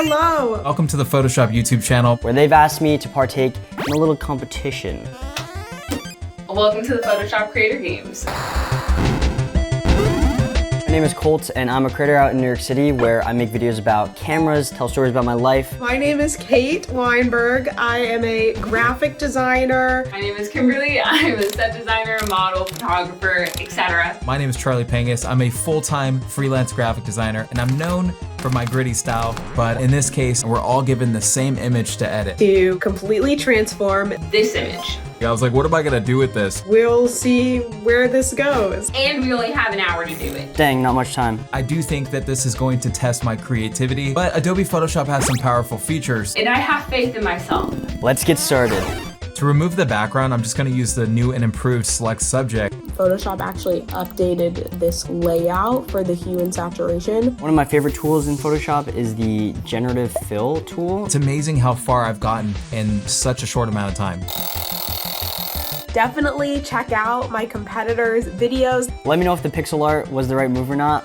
Hello! Welcome to the Photoshop YouTube channel, where they've asked me to partake in a little competition. Welcome to the Photoshop Creator Games. My name is Colt, and I'm a creator out in New York City where I make videos about cameras, tell stories about my life. My name is Kate Weinberg. I am a graphic designer. My name is Kimberly. I'm a set designer, model, photographer, etc. My name is Charley Pangus. I'm a full-time freelance graphic designer, and I'm known for my gritty style, but in this case, we're all given the same image to edit. To completely transform this image. I was like, what am I gonna do with this? We'll see where this goes. And we only have an hour to do it. Dang, not much time. I do think that this is going to test my creativity, but Adobe Photoshop has some powerful features. And I have faith in myself. Let's get started. To remove the background, I'm just gonna use the new and improved select subject. Photoshop actually updated this layout for the hue and saturation. One of my favorite tools in Photoshop is the generative fill tool. It's amazing how far I've gotten in such a short amount of time. Definitely check out my competitors' videos. Let me know if the pixel art was the right move or not.